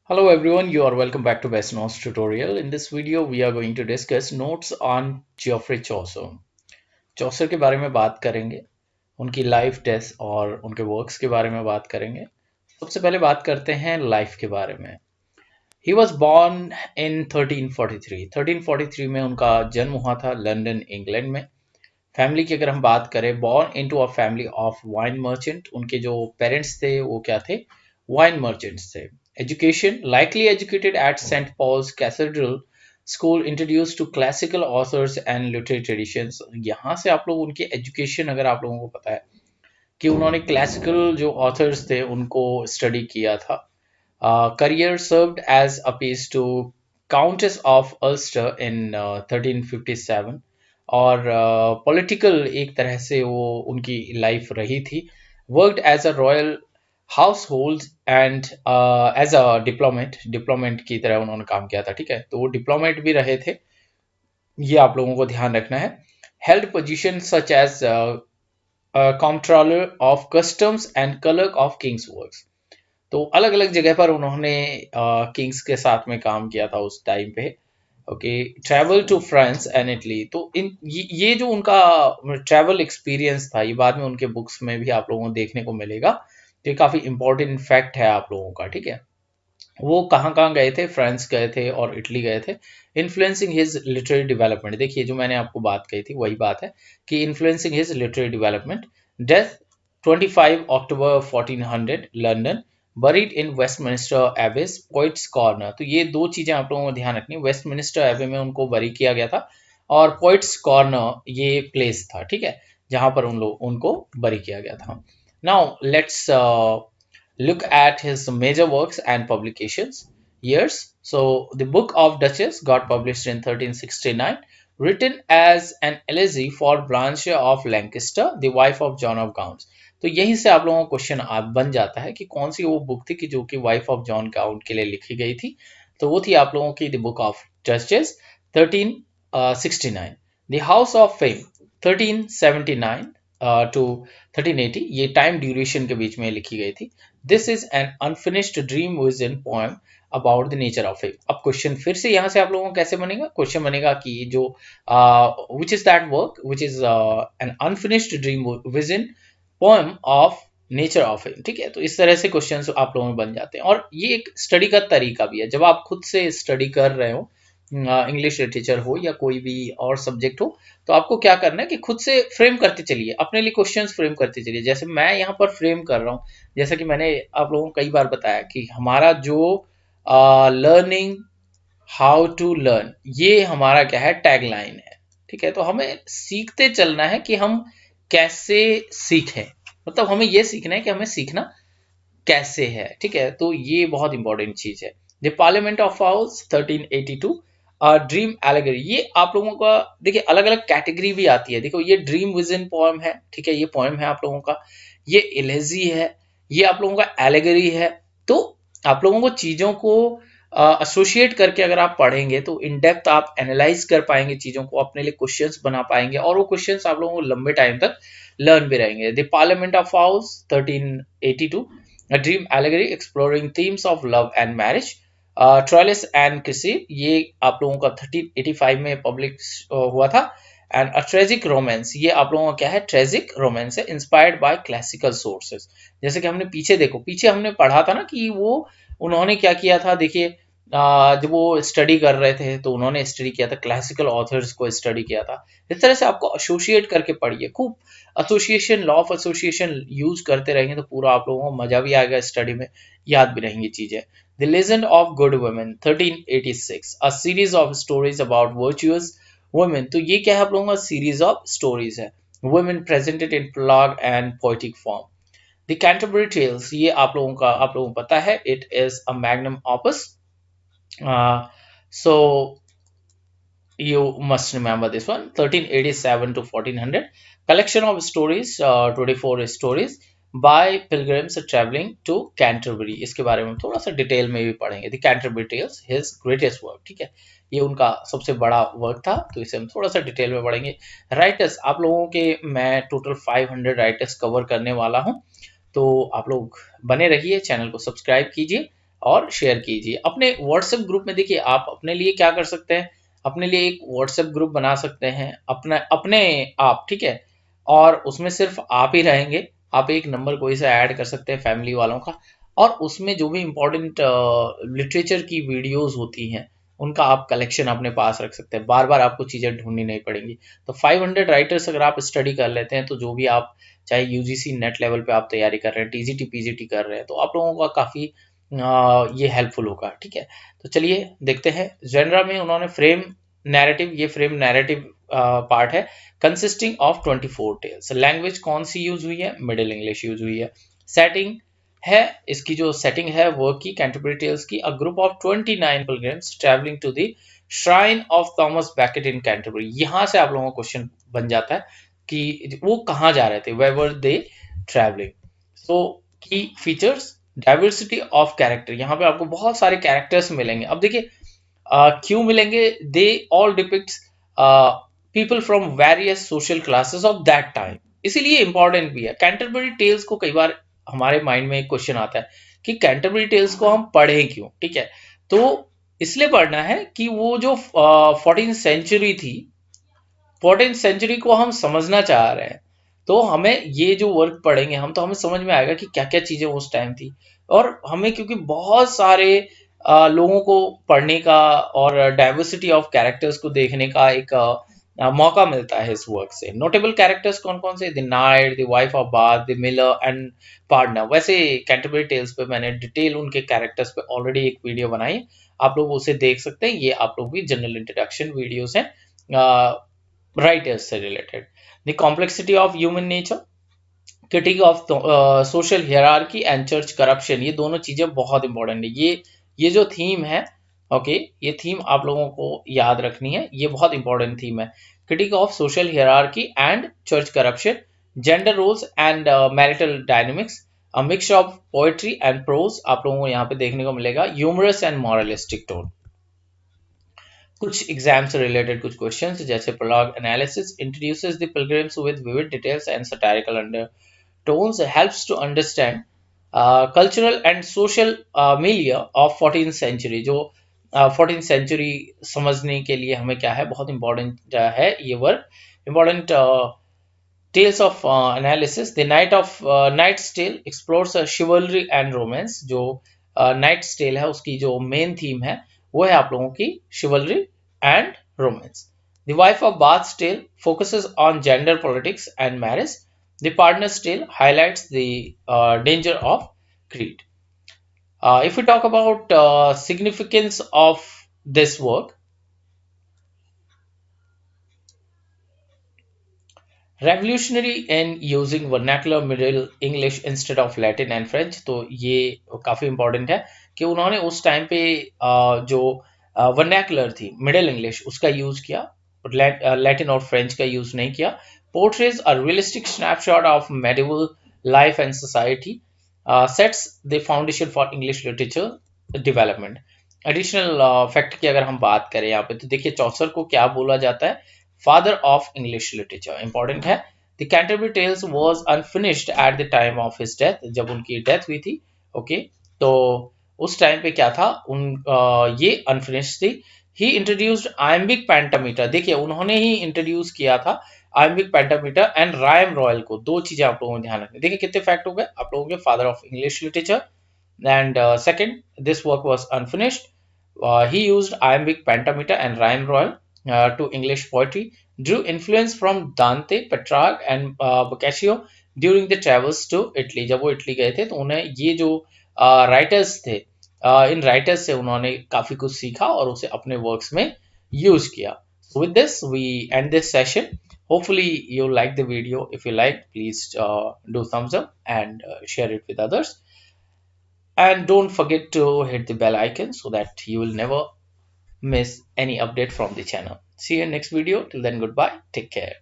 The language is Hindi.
Hello everyone, you are welcome back to Best Notes tutorial. In this video, we are going to discuss notes on Geoffrey Chaucer. चौसर के बारे में बात करेंगे, उनकी लाइफ डेथ और उनके वर्क्स के बारे में बात करेंगे। सबसे पहले बात करते हैं लाइफ के बारे में। He was born in 1343. 1343 में उनका जन्म हुआ था लंदन, इंग्लैंड में। फैमिली की अगर हम बात करें, born into a family of wine merchant, उनके जो पेरेंट्स थे वो क्या थे? वाइन मर्चेंट्स थे। Education, likely educated at Saint Paul's Cathedral School, introduce to classical authors and literary traditions. यहाँ से आप लोग उनकी एजुकेशन अगर आप लोगों को पता है कि उन्होंने क्लासिकल जो ऑथर्स थे उनको स्टडी किया था। Career served as a piece to countess of Ulster in 1357, और पॉलिटिकल एक तरह से वो उनकी लाइफ रही थी। Worked as a royal household and as a diplomat की तरह उन्होंने काम किया था। ठीक है, तो वो डिप्लोमेट भी रहे थे, ये आप लोगों को ध्यान रखना है। Held position such as controller of customs and clerk of King's works. तो अलग अलग जगह पर उन्होंने किंग्स के साथ में काम किया था उस टाइम पे। Okay, travel to France and Italy. तो ये जो उनका ट्रैवल एक्सपीरियंस था, ये बाद में उनके बुक्स में भी आप लोगों को देखने को मिलेगा। तो ये काफी इंपॉर्टेंट फैक्ट है आप लोगों का। ठीक है, वो कहाँ कहाँ गए थे? फ्रांस गए थे और इटली गए थे। इन्फ्लुएंसिंग हिज लिटरेरी डेवलपमेंट, देखिए जो मैंने आपको बात कही थी वही बात है कि influencing his literary development. Death 25 अक्टूबर 1400 लंदन, बरीड इन वेस्टमिनिस्टर एबेस, पोइट्स कॉर्नर। तो ये दो चीजें आप लोगों को ध्यान रखनी है। वेस्टमिनिस्टर एबे में उनको बरी किया गया था, और पोइट्स कॉर्नर ये प्लेस था, ठीक है, जहां पर उनको बरी किया गया था। Now let's look at his major works and publications. Years. So, the Book of Duchess got published in 1369, written as an elegy for Blanche of Lancaster, the wife of John of Gaunt. तो यहीं से आप लोगों को क्वेश्चन बन जाता है कि कौन सी वो बुक थी कि जो कि वाइफ ऑफ जॉन काउंट के लिए लिखी गई थी। तो वो थी आप लोगों की the book of Duchess 1369। The house of fame 1379 to 1380, ये टाइम ड्यूरेशन के बीच में लिखी गई थी। This is an unfinished dream vision poem about the nature of fame. अब क्वेश्चन फिर से यहाँ से आप लोगों को कैसे बनेगा? क्वेश्चन बनेगा कि जो which is that work which is an unfinished dream vision poem of nature of fame. ठीक है, तो इस तरह से क्वेश्चन आप लोगों में बन जाते हैं, और ये एक स्टडी का तरीका भी है। जब आप खुद से स्टडी कर रहे हो, इंग्लिश लिटरेचर हो या कोई भी और सब्जेक्ट हो, तो आपको क्या करना है कि खुद से फ्रेम करते चलिए, अपने लिए क्वेश्चंस फ्रेम करते चलिए। जैसे मैं यहाँ पर फ्रेम कर रहा हूँ, जैसा कि मैंने आप लोगों को कई बार बताया कि हमारा जो लर्निंग हाउ टू लर्न, ये हमारा क्या है? टैगलाइन है। ठीक है, तो हमें सीखते चलना है कि हम कैसे सीखें, मतलब हमें ये सीखना है कि हमें सीखना कैसे है। ठीक है, तो ये बहुत इंपॉर्टेंट चीज है। The parliament of fowls 1382, dream allegory. ये आप लोगों का देखिए अलग अलग कैटेगरी भी आती है। देखो ये ड्रीम विजन पोएम है, ठीक है, ये पोएम है आप लोगों का। ये एलेजी है, ये आप लोगों का एलेगरी है। तो आप लोगों को चीजों को एसोसिएट करके अगर आप पढ़ेंगे तो इन डेप्थ आप एनालाइज कर पाएंगे चीजों को, अपने लिए क्वेश्चंस बना पाएंगे, और वो क्वेश्चंस आप लोगों को लंबे टाइम तक लर्न भी रहेंगे। The parliament of fowls 1382, A Dream Allegory exploring themes of love and marriage, Troilus and Cressy, ये आप लोगों का 1385 में पब्लिश हुआ था। एंड अ ट्रेजिक रोमांस, ये आप लोगों का क्या है? ट्रेजिक रोमांस है, इंस्पायर्ड बाय क्लासिकल सोर्सेज। जैसे कि हमने पीछे देखो, पीछे हमने पढ़ा था ना कि वो उन्होंने क्या किया था। देखिए जब वो स्टडी कर रहे थे तो उन्होंने स्टडी किया था, क्लासिकल ऑथर्स को स्टडी किया था। इस तरह से आपको एसोसिएट करके पढ़िए, खूब association, law of association use करते रहेंगे तो पूरा आप लोगों को मजा भी आएगा स्टडी में, याद भी रहेंगी चीजें। The legend of good women 1386, a series of stories about virtuous women. तो ये क्या है? आप लोगों का सीरीज ऑफ स्टोरीज है, women presented in prologue and poetic form. The Canterbury tales, ये आप लोगों को पता है, it is a magnum opus. So you must remember this one, 1387 to 1400, collection of stories, 24 stories by pilgrims traveling to Canterbury। इसके बारे में थोड़ा सा डिटेल में भी पढ़ेंगे। The Canterbury Tales, his greatest work। ठीक है, ये उनका सबसे बड़ा वर्क था, तो इसे हम थोड़ा सा डिटेल में पढ़ेंगे। राइटर्स, आप लोगों के मैं टोटल 500 राइटर्स कवर करने वाला हूँ, तो आप लोग बने रहिए, चैनल को सब्सक्राइब कीजिए। और शेयर कीजिए अपने व्हाट्सएप ग्रुप में। देखिए आप अपने लिए क्या कर सकते हैं, अपने लिए एक व्हाट्सएप ग्रुप बना सकते हैं अपना अपने आप, ठीक है, और उसमें सिर्फ आप ही रहेंगे। आप एक नंबर कोई सा ऐड कर सकते हैं फैमिली वालों का, और उसमें जो भी इंपॉर्टेंट लिटरेचर की वीडियोस होती हैं उनका आप कलेक्शन अपने पास रख सकते हैं, बार बार आपको चीज़ें ढूंढनी नहीं पड़ेंगी। तो 500 राइटर्स अगर आप स्टडी कर लेते हैं तो जो भी आप चाहे यूजीसी नेट लेवल पे आप तैयारी कर रहे हैं, टीजीटी पीजीटी कर रहे हैं, तो आप लोगों का काफ़ी ये हेल्पफुल होगा, ठीक है। तो चलिए देखते हैं जेनरा में उन्होंने फ्रेम नैरेटिव, ये फ्रेम नैरेटिव पार्ट है कंसिस्टिंग ऑफ 24 टेल्स। लैंग्वेज कौन सी यूज हुई है, मिडिल इंग्लिश यूज हुई है। सेटिंग है, इसकी जो सेटिंग है वो की कैंटरबरी टेल्स की, a group of 29 pilgrims travelling to the shrine of Thomas Becket in Canterbury. यहां से आप लोगों को क्वेश्चन बन जाता है कि वो कहाँ जा रहे थे, वेयर वर दे ट्रैवलिंग। सो की फीचर्स, डाइवर्सिटी ऑफ कैरेक्टर, यहाँ पे आपको बहुत सारे कैरेक्टर्स मिलेंगे। अब देखिए क्यों मिलेंगे, they all depicts people from various social classes of that time, इसीलिए इंपॉर्टेंट भी है। कैंटरबरी टेल्स को कई बार हमारे माइंड में एक क्वेश्चन आता है कि कैंटरबरी टेल्स को हम पढ़ें क्यों, ठीक है। तो इसलिए पढ़ना है कि वो जो 14th सेंचुरी थी, 14th सेंचुरी को हम समझना चाह रहे हैं, तो हमें ये जो वर्क पढ़ेंगे हम, तो हमें समझ में आएगा कि क्या क्या चीजें उस टाइम थी। और हमें क्योंकि बहुत सारे लोगों को पढ़ने का और डाइवर्सिटी ऑफ कैरेक्टर्स को देखने का एक मौका मिलता है इस वर्क से। नोटेबल कैरेक्टर्स कौन कौन से, the night, the wife of bath, the Miller and partner. वैसे कैंटरबरी टेल्स पे मैंने डिटेल उनके कैरेक्टर्स पे ऑलरेडी एक वीडियो बनाई है, आप लोग उसे देख सकते हैं। ये आप लोग की जनरल इंट्रोडक्शन वीडियोस हैं राइटर्स से related. The complexity of human nature, critique of social hierarchy and church corruption, ये दोनों चीजें बहुत इंपॉर्टेंट है। ये जो थीम है, ओके, ये थीम आप लोगों को याद रखनी है, ये बहुत इंपॉर्टेंट थीम है। Critique of social hierarchy and church corruption, gender roles and marital dynamics, a mix of poetry and prose आप लोगों को यहाँ पे देखने को मिलेगा, ह्यूमरस एंड मॉरलिस्टिक टोन। कुछ एग्जाम से रिलेटेड कुछ क्वेश्चंस, जैसे prologue analysis introduces the pilgrims with vivid details and satirical undertones, helps to understand cultural and social milieu of 14th century. जो 14th सेंचुरी समझने के लिए हमें क्या है, बहुत इंपॉर्टेंट है ये work. Important tales of analysis, the knight's tale explores chivalry and romance. जो नाइट्स टेल है उसकी जो मेन थीम है वो है आप लोगों की chivalry and romance. The wife of Bath's tale focuses on gender politics and marriage. The partner's tale highlights the danger of greed. If we talk about significance of this work, revolutionary in using vernacular Middle English instead of Latin and French, तो ये काफ़ी important है कि उन्होंने उस टाइम पे जो वर्नैकुलर थी मिडिल इंग्लिश उसका यूज किया, लैटिन और फ्रेंच का यूज नहीं किया। Portrays a realistic snapshot of medieval life and society, sets the foundation for English literature development. Additional fact की अगर हम बात करें यहाँ पे, तो देखिए चौसर को क्या बोला जाता है, father of English literature, important है। The Canterbury Tales was unfinished at the time of his death, जब उनकी डेथ हुई थी, ओके, तो उस टाइम पे क्या था, ये अनफिनिश्ड थी। ही इंट्रोड्यूस्ड आयम्बिक पेंटामीटर, देखिए उन्होंने ही इंट्रोड्यूस किया था iambic pentameter and rhyme royal को। दो चीजें आप लोगों को ध्यान रखनी, देखिए कितने फैक्ट हो गए आप लोगों के, father of English literature, and second, this work was unfinished. He used iambic pentameter and rhyme royal to English poetry, drew influence from Dante, Petrarch and Boccaccio during the travels to Italy. जब वो इटली गए थे तो उन्हें ये जो राइटर्स थे, इन राइटर्स से उन्होंने काफी कुछ सीखा और उसे अपने वर्क्स में यूज किया। So with this we end this session. Hopefully you like the video. If you like, please do thumbs up and share it with others. And don't forget to hit the bell icon so that you will never miss any update from the channel. See you in next video. Till then, goodbye. Take care.